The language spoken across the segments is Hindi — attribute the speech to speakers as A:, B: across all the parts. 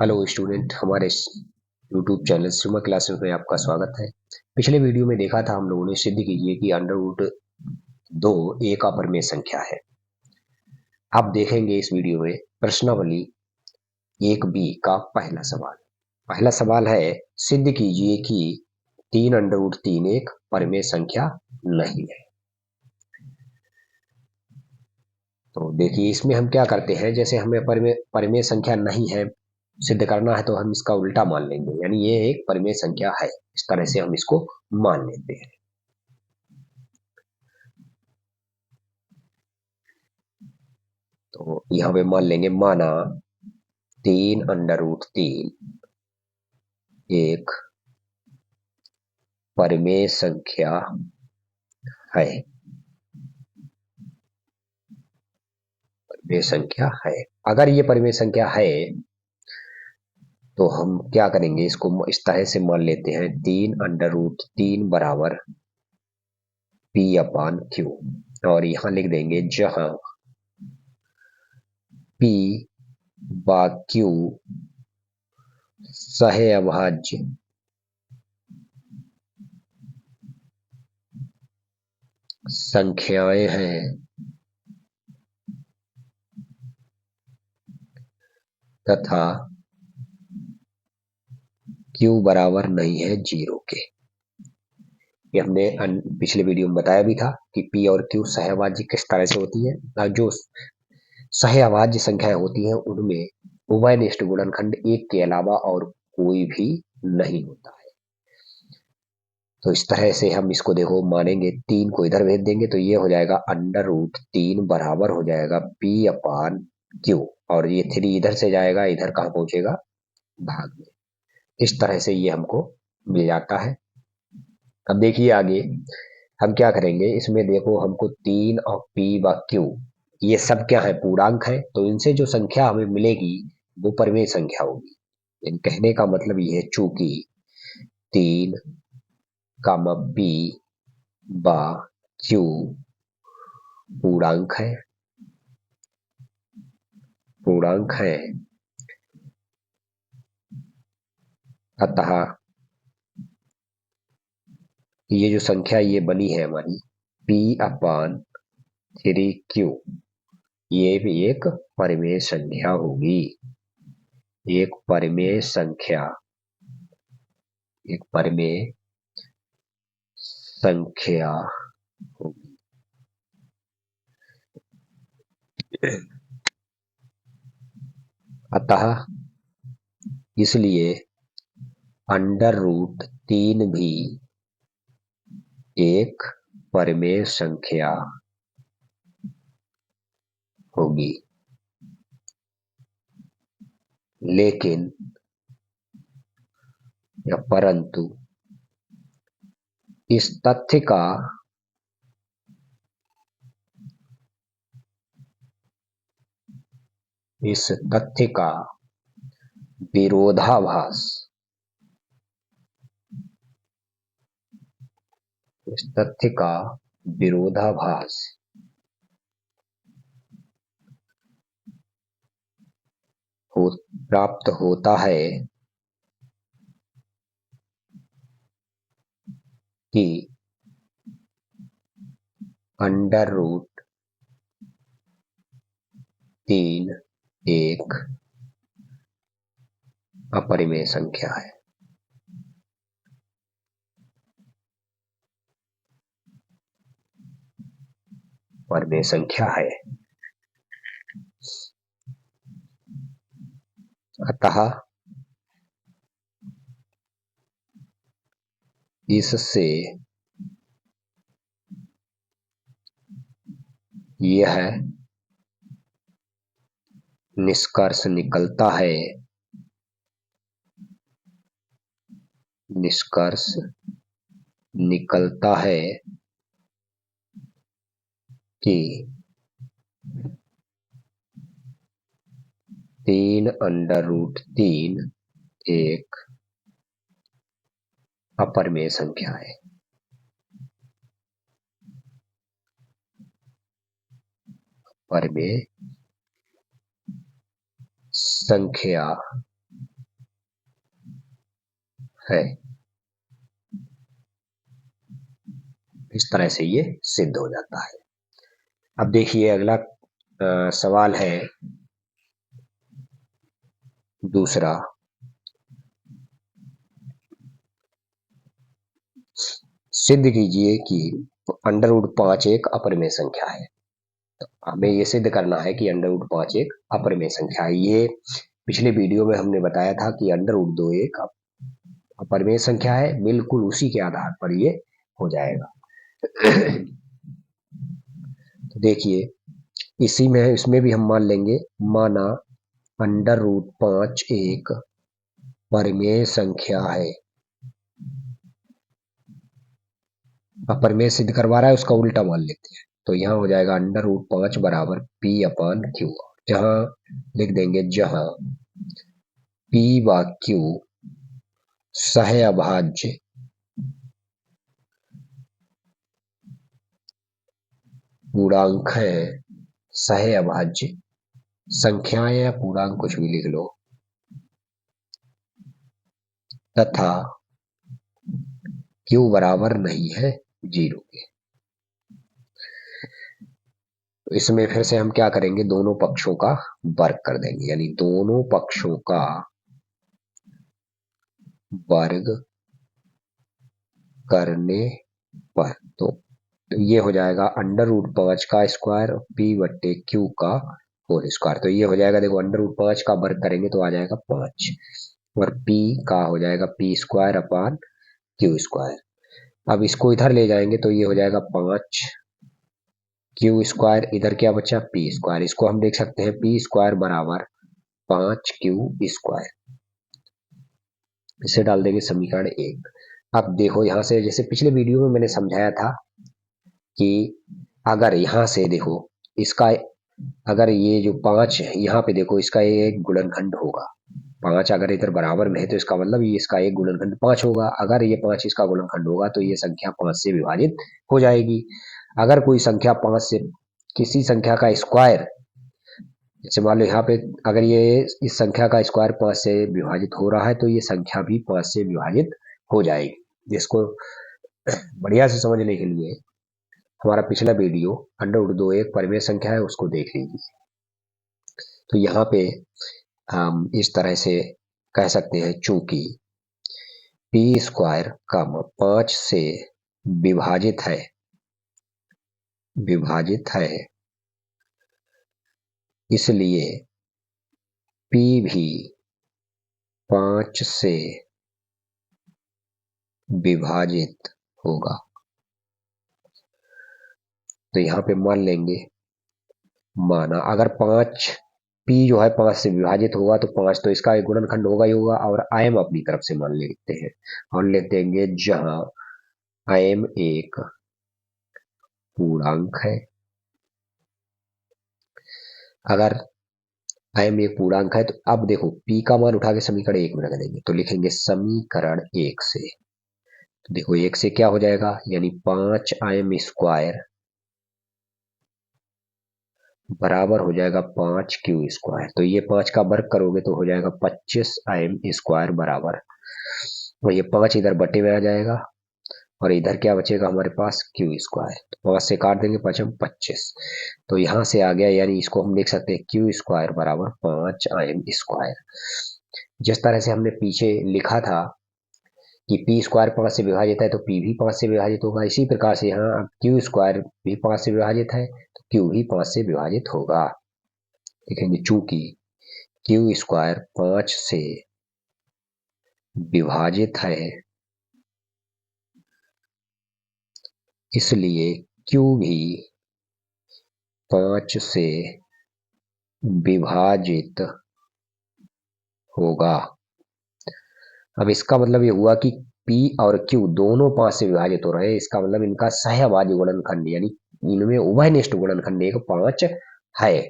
A: हेलो स्टूडेंट, हमारे यूट्यूब चैनल सुमा क्लासेस में आपका स्वागत है। पिछले वीडियो में देखा था हम लोगों ने, सिद्ध कीजिए कि अंडर रूट 2 एक अपरिमेय संख्या है। आप देखेंगे इस वीडियो में प्रश्नावली 1B का पहला सवाल है, सिद्ध कीजिए कि 3 अंडर रूट 3 एक परिमेय संख्या नहीं है। तो देखिए, इसमें हम क्या करते हैं, जैसे हमें परिमेय संख्या नहीं है सिद्ध करना है तो हम इसका उल्टा मान लेंगे, यानी ये एक परिमेय संख्या है, इस तरह से हम इसको मान लेते हैं। तो यहाँ पे मान लेंगे, माना 3 अंडर रूट 3 एक परिमेय संख्या है। परिमेय संख्या है। अगर ये परिमेय संख्या है तो हम क्या करेंगे, इसको इस तरह से मान लेते हैं, 3 अंडर रूट 3 बराबर P अपान Q, और यहाँ लिख देंगे जहां P व Q सहे अभाज्य संख्याएं हैं तथा Q बराबर नहीं है 0 के। ये हमने पिछले वीडियो में बताया भी था कि P और Q सहअभाज्य किस तरह से होती है। जो सहअभाज्य संख्याएं होती हैं उनमें उभयनिष्ठ गुणनखंड 1 के अलावा और कोई भी नहीं होता है। तो इस तरह से हम इसको देखो मानेंगे, 3 को इधर भेज देंगे तो ये हो जाएगा अंडर रूट 3 बराबर हो जाएगा P अपान Q, और ये 3 इधर से जाएगा, इधर कहाँ पहुंचेगा, भाग में। इस तरह से ये हमको मिल जाता है। अब देखिए आगे हम क्या करेंगे, इसमें देखो हमको 3 और P व Q ये सब क्या है, पूर्णांक है, तो इनसे जो संख्या हमें मिलेगी वो परिमेय संख्या होगी। इन कहने का मतलब ये है, चूंकि 3 कामा P व Q पूर्णांक है, अतः ये जो संख्या ये बनी है हमारी P अपान 3Q, ये भी एक परिमेय संख्या होगी। एक परिमेय संख्या होगी। अतः इसलिए अंडर रूट 3 भी एक परिमेय संख्या होगी। लेकिन या परंतु इस तथ्य का विरोधाभास प्राप्त होता है कि अंडर रूट 3 एक अपरिमेय संख्या है। परिमेय संख्या है। अतः इससे यह निष्कर्ष निकलता है कि 3 अंडर रूट 3 एक अपरिमेय संख्या है। परिमेय संख्या है। इस तरह से ये सिद्ध हो जाता है। अब देखिए अगला सवाल है दूसरा। सिद्ध कीजिए कि अंडर रूट 5 एक अपरिमेय संख्या है। हमें ये सिद्ध करना है कि अंडर रूट 5 एक अपरिमेय संख्या है। ये पिछले वीडियो में हमने बताया था कि अंडर रूट 2 एक अपरिमेय संख्या है। बिल्कुल उसी के आधार पर ये हो जाएगा। तो देखिए इसी में इसमें भी हम मान लेंगे, माना अंडर रूट 5 एक परिमेय संख्या है। अपरिमेय सिद्ध करवा रहा है, उसका उल्टा मान लेते हैं। तो यहाँ हो जाएगा अंडर रूट 5 बराबर पी अपन क्यू। जहां लिख देंगे जहां पी व क्यू सह अभाज्य पूर्णांक है, सह अभाज्य संख्याएं या पूर्णांक कुछ भी लिख लो, तथा क्यू बराबर नहीं है 0 के। तो इसमें फिर से हम क्या करेंगे, दोनों पक्षों का वर्ग कर देंगे, यानी दोनों पक्षों का वर्ग करने पर तो ये हो जाएगा अंडर रूट 5 का स्क्वायर पी बट्टे क्यू का होल स्क्वायर। तो ये हो जाएगा, देखो अंडर रूट 5 का वर्ग करेंगे तो आ जाएगा 5 और पी का हो जाएगा P square upon Q square. अब इसको इधर ले जाएंगे तो ये हो जाएगा 5 क्यू स्क्वायर, इधर क्या बचा पी स्क्वायर। इसको हम देख सकते हैं पी स्क्वायर बराबर 5 क्यू स्क्वायर। इसे डाल देंगे समीकरण 1। अब देखो यहां से जैसे पिछले वीडियो में मैंने समझाया था कि अगर यहां से देखो इसका, अगर ये जो 5 है यहाँ पे देखो इसका एक गुणनखंड होगा। 5 अगर इधर बराबर में है तो इसका मतलब ये इसका एक गुणनखंड 5 होगा। अगर ये 5 इसका गुणनखंड होगा तो ये संख्या 5 से विभाजित हो जाएगी। अगर कोई संख्या 5 से किसी संख्या का स्क्वायर, जैसे मान लो यहाँ पे अगर ये इस संख्या का स्क्वायर 5 से विभाजित हो रहा है तो ये संख्या भी 5 से विभाजित हो जाएगी। इसको बढ़िया से समझने के लिए हमारा पिछला वीडियो अंडर रूट 2 एक परिमेय संख्या है, उसको देख लीजिए। तो यहाँ पे हम इस तरह से कह सकते हैं, चूंकि पी स्क्वायर का 5 से विभाजित है, इसलिए पी भी 5 से विभाजित होगा। तो यहाँ पे मान लेंगे, माना अगर 5 पी जो है 5 से विभाजित होगा तो 5 तो इसका एक गुणनखंड होगा ही होगा, और आयम अपनी तरफ से मान लेते हैं और ले देंगे जहां आयम एक पूर्णांक है। अगर आयम एक पूर्णांक है तो अब देखो पी का मान उठा के समीकरण 1 में रख देंगे, तो लिखेंगे समीकरण 1 से, तो देखो 1 से क्या हो जाएगा, यानी 5 आयम स्क्वायर बराबर हो जाएगा 5 क्यू स्क्वायर। तो ये 5 का वर्ग करोगे तो हो जाएगा 25 आयम स्क्वायर बराबर, और ये 5 इधर बटे में आ जाएगा और इधर क्या बचेगा हमारे पास क्यू स्क्वायर। तो 5 से काट देंगे 5 25, तो यहां से आ गया, यानी इसको हम लिख सकते हैं क्यू स्क्वायर बराबर 5 आयम स्क्वायर। जिस तरह से हमने पीछे लिखा था कि पी स्क्वायर 5 से विभाजित है तो पी भी 5 से विभाजित होगा, इसी प्रकार से यहाँ क्यू स्क्वायर भी 5 से विभाजित है तो क्यू भी 5 से विभाजित होगा। देखेंगे चूंकि क्यू स्क्वायर 5 से विभाजित है, इसलिए क्यू भी 5 से विभाजित होगा। अब इसका मतलब ये हुआ कि P और Q दोनों 5 से विभाजित हो रहे हैं, इसका मतलब इनका सहअभाज्य गुणनखंड यानी इनमें उभयनिष्ठ गुणनखंड एक 5 है।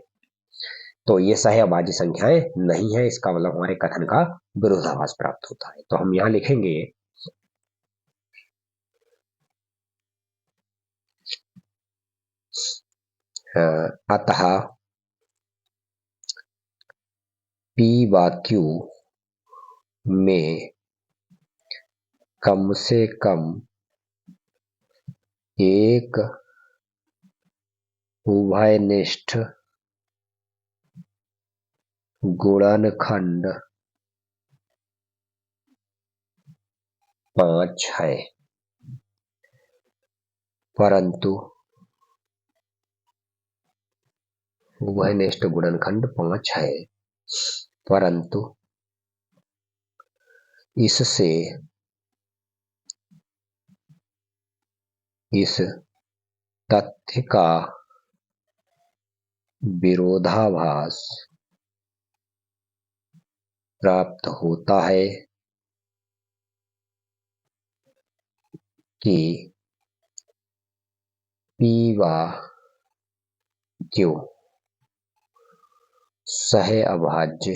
A: तो ये सहअभाज्य संख्याएं नहीं है, इसका मतलब हमारे कथन का विरोधाभास प्राप्त होता है। तो हम यहाँ लिखेंगे अतः P व Q में कम से कम एक उभयनिष्ठ गुणनखंड 5 है, परंतु उभयनिष्ठ गुणनखंड 5 है, परंतु इससे इस तथ्य का विरोधाभास प्राप्त होता है कि P व Q सहअभाज्य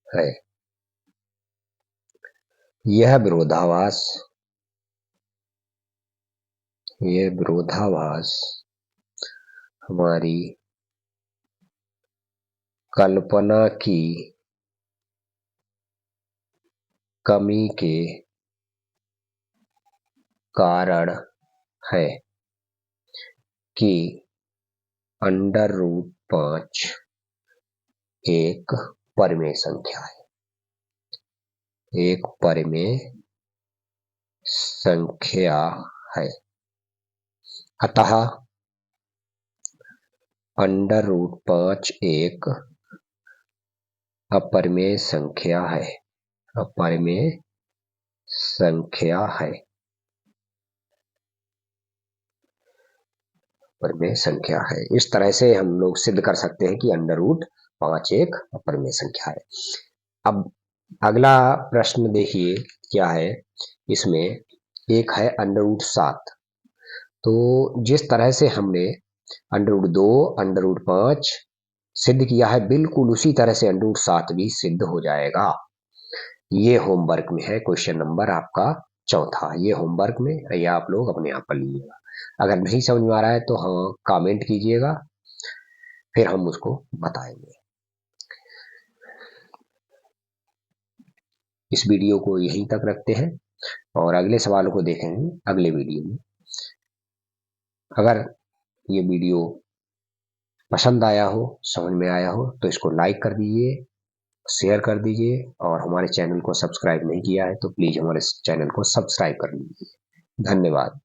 A: है। यह विरोधाभास हमारी कल्पना की कमी के कारण है कि √5 एक परिमेय संख्या है, एक परिमेय संख्या है। अतः √5 एक अपरिमेय संख्या है, अपरिमेय संख्या है, अपरिमेय संख्या है। इस तरह से हम लोग सिद्ध कर सकते हैं कि √5 एक अपरिमेय संख्या है। अब अगला प्रश्न देखिए क्या है, इसमें एक है √7। तो जिस तरह से हमने √2, √5 सिद्ध किया है, बिल्कुल उसी तरह से √7 भी सिद्ध हो जाएगा। ये होमवर्क में है, क्वेश्चन नंबर आपका 4। ये होमवर्क में ये आप लोग अपने आप पढ़ लीजिएगा। अगर नहीं समझ में आ रहा है तो हाँ कमेंट कीजिएगा, फिर हम उसको बताएंगे। इस वीडियो को यहीं तक रखते हैं और अगले सवालों को देखेंगे अगले वीडियो में। अगर ये वीडियो पसंद आया हो, समझ में आया हो, तो इसको लाइक कर दीजिए, शेयर कर दीजिए, और हमारे चैनल को सब्सक्राइब नहीं किया है तो प्लीज हमारे चैनल को सब्सक्राइब कर लीजिए। धन्यवाद।